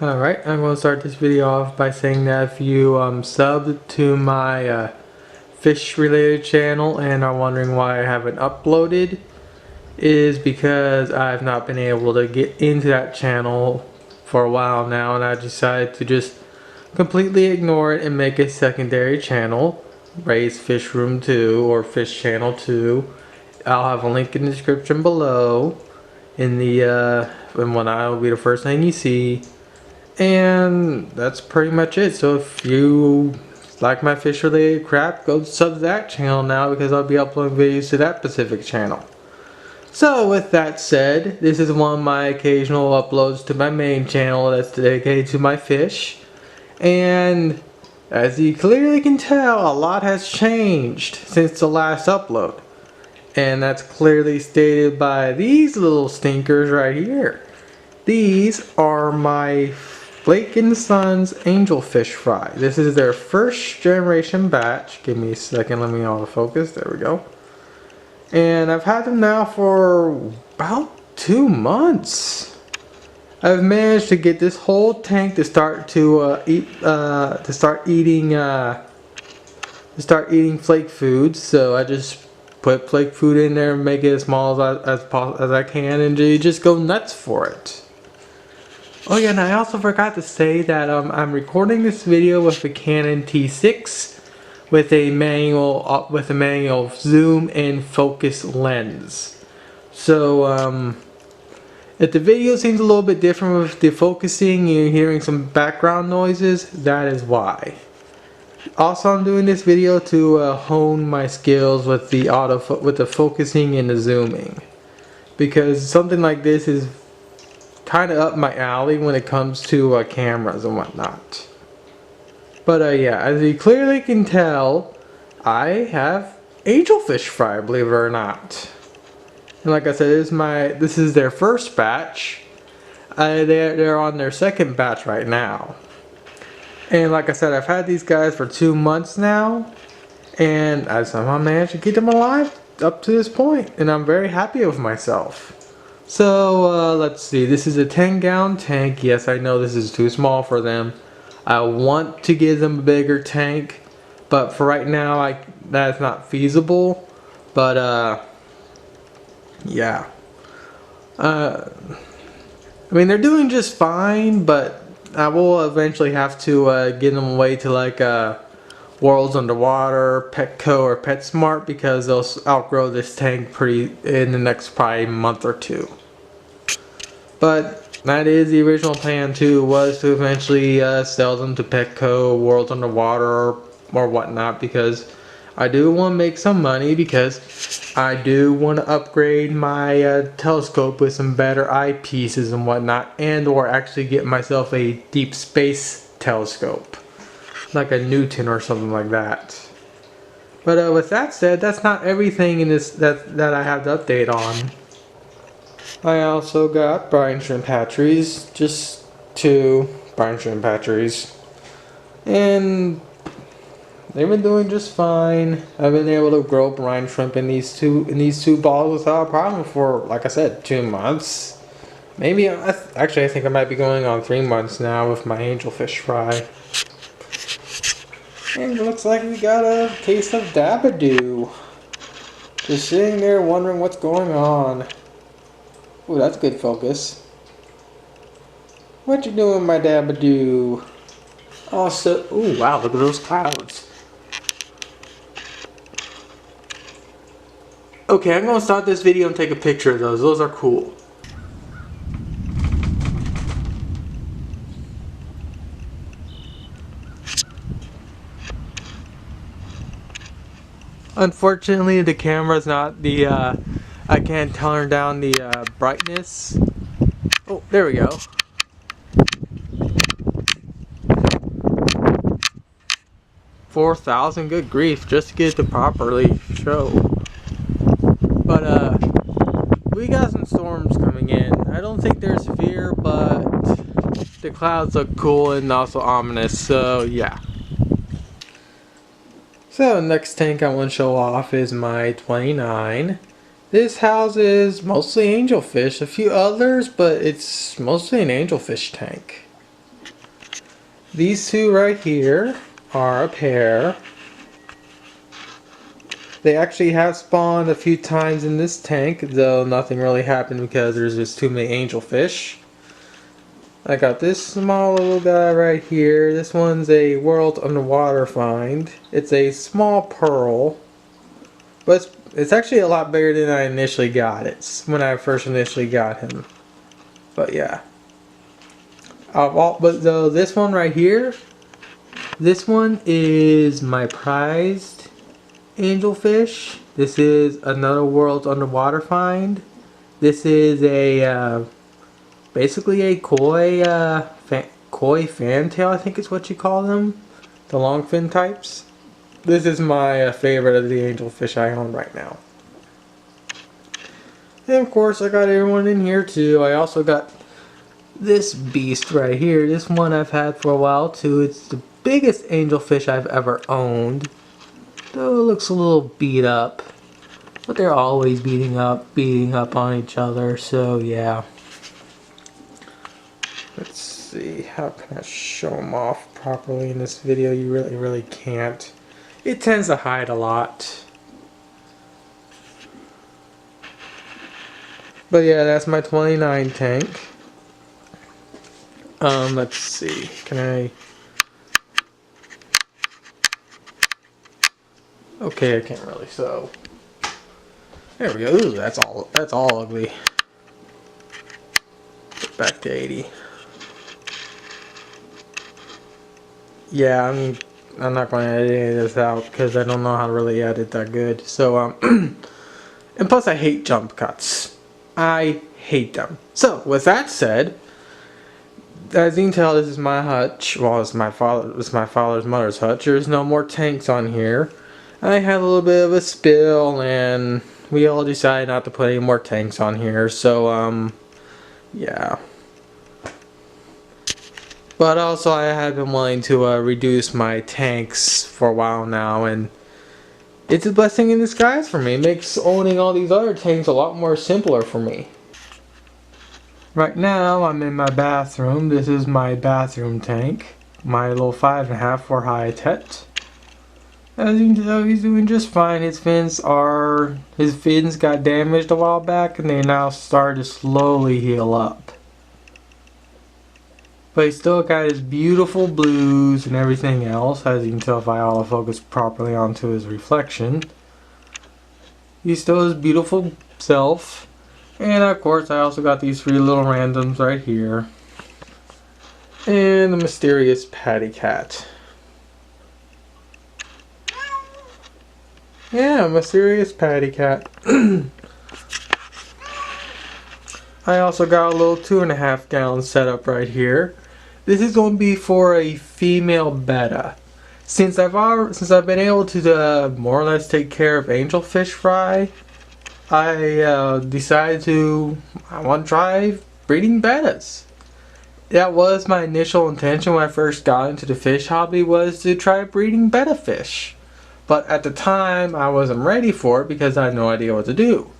Alright, I'm going to start this video off by saying that if you subbed to my fish related channel and are wondering why I haven't uploaded, is because I've not been able to get into that channel for a while now, and I decided to just completely ignore it and make a secondary channel, Ray's Fish Room 2 or Fish Channel 2. I'll have a link in the description below. In the and when I will be the first thing you see. And that's pretty much it. So if you like my fish related crap, go sub to that channel now, because I'll be uploading videos to that specific channel. So with that said, this is one of my occasional uploads to my main channel that's dedicated to my fish. And as you clearly can tell, a lot has changed since the last upload. And that's clearly stated by these little stinkers right here. These are my Blake & Sons angelfish fry. This is their first generation batch. Give me a second, let me autofocus. There we go. And I've had them now for about 2 months. I've managed to get this whole tank to start to start eating flake food. So I just put flake food in there and make it as small as I can, and you just go nuts for it. Oh yeah, and I also forgot to say that I'm recording this video with a Canon T6 with a manual zoom and focus lens. So if the video seems a little bit different with the focusing, you're hearing some background noises, that is why. Also, I'm doing this video to hone my skills with the focusing and the zooming, because something like this is kind of up my alley when it comes to cameras and whatnot. But yeah, as you clearly can tell, I have angelfish fry, believe it or not. And like I said, this is their first batch. They're on their second batch right now. And like I said, I've had these guys for 2 months now, and I somehow managed to keep them alive up to this point, and I'm very happy with myself. So let's see, this is a 10-gallon tank. Yes, I know this is too small for them. I want to give them a bigger tank, but for right now that's not feasible. But yeah, I mean, they're doing just fine, but I will eventually have to get them away to like Worlds Underwater, Petco, or PetSmart, because they'll outgrow this tank in the next probably month or 2. But that is the original plan too, was to eventually sell them to Petco, Worlds Underwater, or whatnot, because I do want to make some money, because I do want to upgrade my telescope with some better eyepieces and whatnot, and or actually get myself a deep space telescope, like a Newton or something like that. But with that said, that's not everything in this that I have to update on. I also got brine shrimp hatcheries, just 2 brine shrimp hatcheries, and they've been doing just fine. I've been able to grow brine shrimp in these two balls without a problem for, like I said, 2 months. Maybe actually I think I might be going on 3 months now with my angelfish fry. And it looks like we got a case of Dabadoo. Just sitting there wondering what's going on. Ooh, that's good focus. What you doing, my Dabadoo? Also, ooh, wow, look at those clouds. Okay, I'm gonna start this video and take a picture of those. Those are cool. Unfortunately, the camera's not the, I can't turn down the brightness. Oh, there we go. $4,000, good grief, just to get it to properly show. But we got some storms coming in. I don't think they're severe, but the clouds look cool and also ominous, so yeah. So next tank I want to show off is my 29. This houses mostly angelfish, a few others, but it's mostly an angelfish tank. These two right here are a pair. They actually have spawned a few times in this tank, though nothing really happened because there's just too many angelfish. I got this small little guy right here. This one's a world underwater find. It's a small pearl, but it's actually a lot bigger than I initially got it when I first initially got him. But yeah. But though this one right here, this one is my prized angelfish. This is another world's underwater find. This is a basically a koi fantail, I think is what you call them, the longfin types. This is my favorite of the angelfish I own right now. And of course I got everyone in here too. I also got this beast right here. This one I've had for a while too. It's the biggest angelfish I've ever owned. Though it looks a little beat up. But they're always beating up on each other, so yeah. Let's see, how can I show them off properly in this video? You really can't. It tends to hide a lot. But yeah, that's my 29 tank. Let's see, can I... Okay, I can't really sew. There we go. Ooh, that's all ugly. Get back to 80. Yeah, I'm not going to edit any of this out because I don't know how to really edit that good. So and plus I hate jump cuts. I hate them. So with that said, as you can tell, this is my hutch. Well, it's my father's mother's hutch. There's no more tanks on here. I had a little bit of a spill and we all decided not to put any more tanks on here. So yeah. But also I have been willing to reduce my tanks for a while now, and it's a blessing in disguise for me. It makes owning all these other tanks a lot more simpler for me. Right now I'm in my bathroom. This is my bathroom tank. My little 5.5 for havnt. As you can tell, he's doing just fine. His fins got damaged a while back and they now start to slowly heal up. But he's still got his beautiful blues and everything else, as you can tell if I autofocus properly onto his reflection. He's still his beautiful self. And of course I also got these 3 little randoms right here. And the mysterious Patty Cat. Yeah, mysterious Patty Cat. I also got a little 2.5 gallon setup right here. This is going to be for a female betta. Since I've been able to more or less take care of angelfish fry, I decided I want to try breeding bettas. That was my initial intention when I first got into the fish hobby, was to try breeding betta fish. But at the time I wasn't ready for it because I had no idea what to do.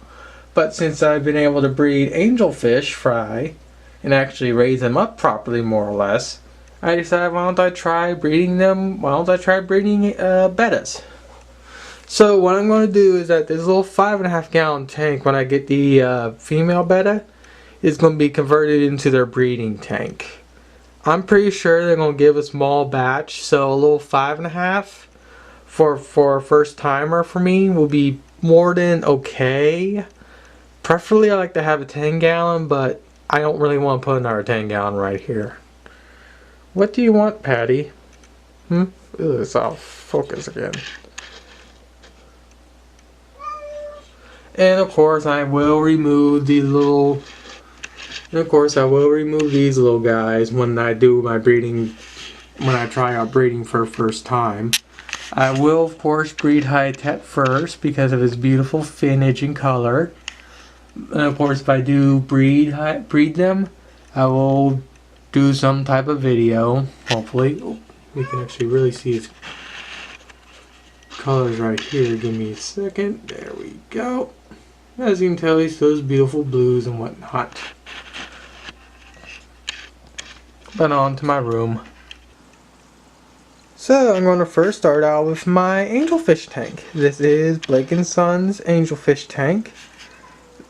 But since I've been able to breed angelfish fry and actually raise them up properly more or less, I decided why don't I try breeding bettas. So what I'm going to do is that this little 5.5 gallon tank, when I get the female betta, is going to be converted into their breeding tank. I'm pretty sure they're going to give a small batch, so a little 5.5 for a first timer for me will be more than okay. Preferably I like to have a 10 gallon, but I don't really want to put another 10 gallon right here. What do you want, Patty? Ooh, it's off focus again. And of course I will remove these little guys when I do my breeding, when I try out breeding for the first time. I will of course breed havnt first because of his beautiful finnage and color. And of course if I do breed them, I will do some type of video, hopefully. Oh, we can actually really see his colors right here. Give me a second. There we go. As you can tell, he's those beautiful blues and whatnot. But on to my room. So I'm going to first start out with my angelfish tank. This is Blake & Son's angelfish tank.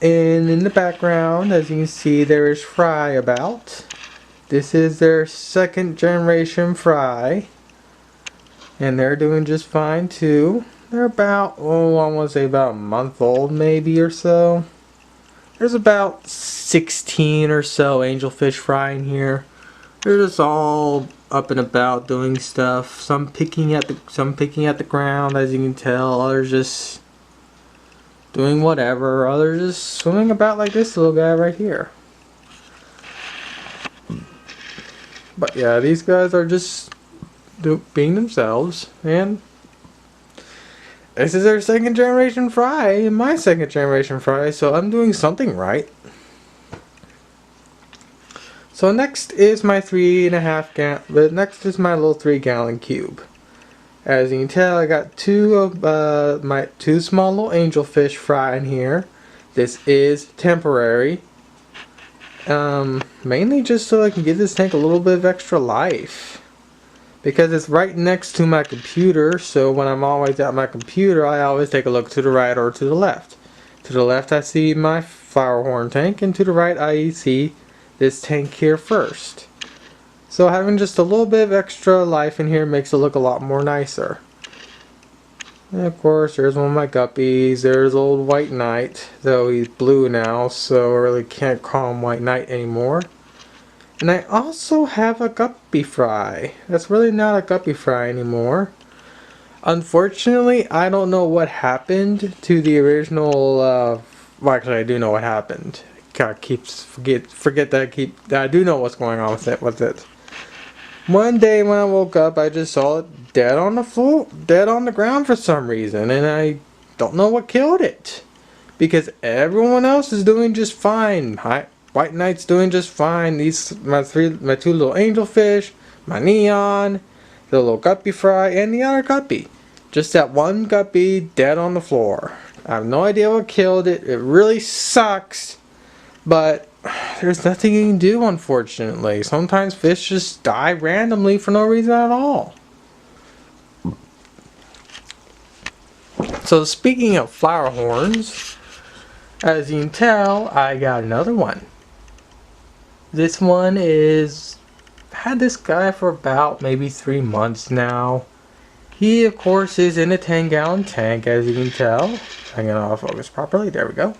And in the background, as you can see, there is fry about. This is their second generation fry. And they're doing just fine too. They're about, oh, I want to say about a month old maybe or so. There's about 16 or so angelfish fry in here. They're just all up and about doing stuff. Some picking at the ground, as you can tell. Others just doing whatever. Others just swimming about like this little guy right here. But yeah, these guys are just being themselves, and this is their second generation fry and my second generation fry, so I'm doing something right. So next is my 3.5 gallon. Next is my little 3-gallon cube. As you can tell, I got two of my two small little angelfish fry in here. This is temporary, mainly just so I can give this tank a little bit of extra life. Because it's right next to my computer, so when I'm always at my computer, I always take a look to the right or to the left. To the left, I see my flower horn tank, and to the right, I see this tank here first. So having just a little bit of extra life in here makes it look a lot more nicer. And of course, there's one of my guppies. There's old White Knight, though he's blue now, so I really can't call him White Knight anymore. And I also have a guppy fry. That's really not a guppy fry anymore. Unfortunately, I don't know what happened to the original, well, actually I do know what happened. God, forget that I do know what's going on with it. One day when I woke up, I just saw it dead on the floor, dead on the ground for some reason, and I don't know what killed it. Because everyone else is doing just fine. White Knight's doing just fine. My two little angelfish, my neon, the little guppy fry, and the other guppy. Just that one guppy dead on the floor. I have no idea what killed it. It really sucks, but there's nothing you can do, unfortunately. Sometimes fish just die randomly for no reason at all. So speaking of flower horns, as you can tell, I got another one. This one had this guy for about maybe 3 months now. He of course is in a 10-gallon tank, as you can tell. I'm gonna focus properly, there we go.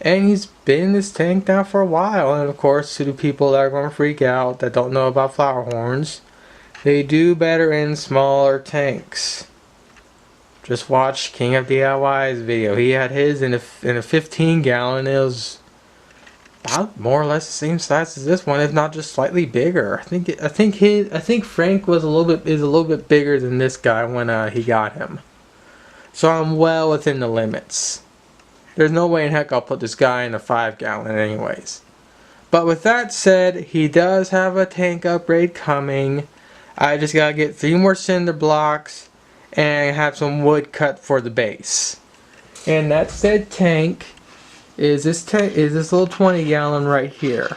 And he's been in this tank now for a while, and of course to the people that are going to freak out that don't know about flower horns, they do better in smaller tanks. Just watch King of DIY's video. He had his in a 15-gallon. It was about more or less the same size as this one, if not just slightly bigger. I think Frank is a little bit bigger than this guy when he got him. So I'm well within the limits. There's no way in heck I'll put this guy in a 5-gallon anyways. But with that said, he does have a tank upgrade coming. I just gotta get 3 more cinder blocks and have some wood cut for the base. And that said tank is this little 20-gallon right here.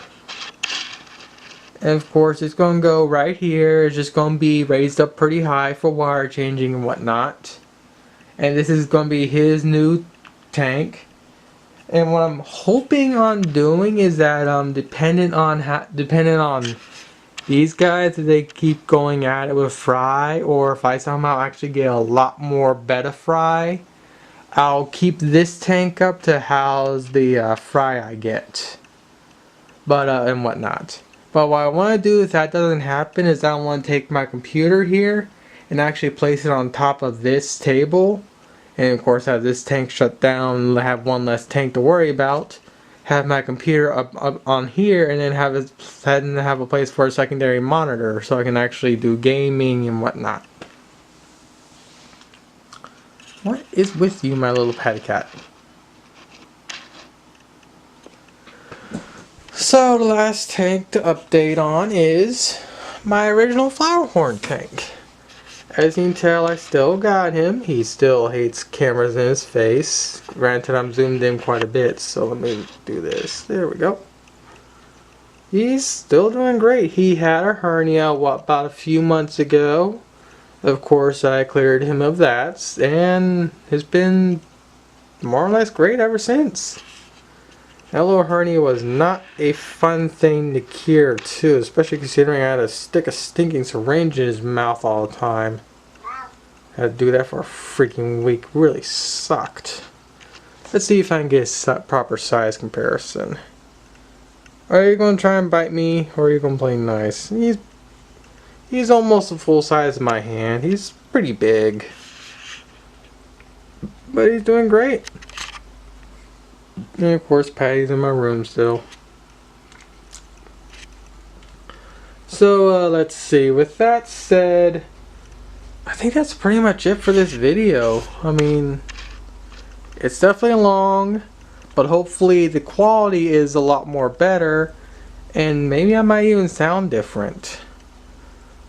And of course it's going to go right here. It's just going to be raised up pretty high for wire changing and whatnot. And this is going to be his new tank. And what I'm hoping on doing is that dependent on these guys, if they keep going at it with fry, or if I somehow actually get a lot more betta fry, I'll keep this tank up to house the fry I get, but and whatnot. But what I want to do if that doesn't happen is I want to take my computer here and actually place it on top of this table, and of course have this tank shut down, have one less tank to worry about, have my computer up on here, and then have a place for a secondary monitor so I can actually do gaming and whatnot. What is with you, my little patty cat? So the last tank to update on is my original flower horn tank. As you can tell, I still got him. He still hates cameras in his face. Granted, I'm zoomed in quite a bit, so let me do this. There we go. He's still doing great. He had a hernia, about a few months ago. Of course, I cleared him of that, and it's been more or less great ever since. That little hernia was not a fun thing to cure too, especially considering I had to stick a stinking syringe in his mouth all the time. I had to do that for a freaking week. Really sucked. Let's see if I can get a proper size comparison. Are you going to try and bite me, or are you going to play nice? He's almost the full size of my hand. He's pretty big. But he's doing great. And of course, Patty's in my room still. So, let's see. With that said, I think that's pretty much it for this video. I mean, it's definitely long, but hopefully the quality is a lot more better, and maybe I might even sound different.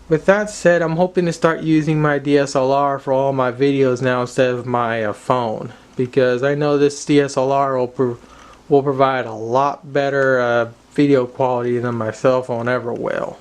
With that said, I'm hoping to start using my DSLR for all my videos now instead of my phone, because I know this DSLR will provide a lot better video quality than my cell phone ever will.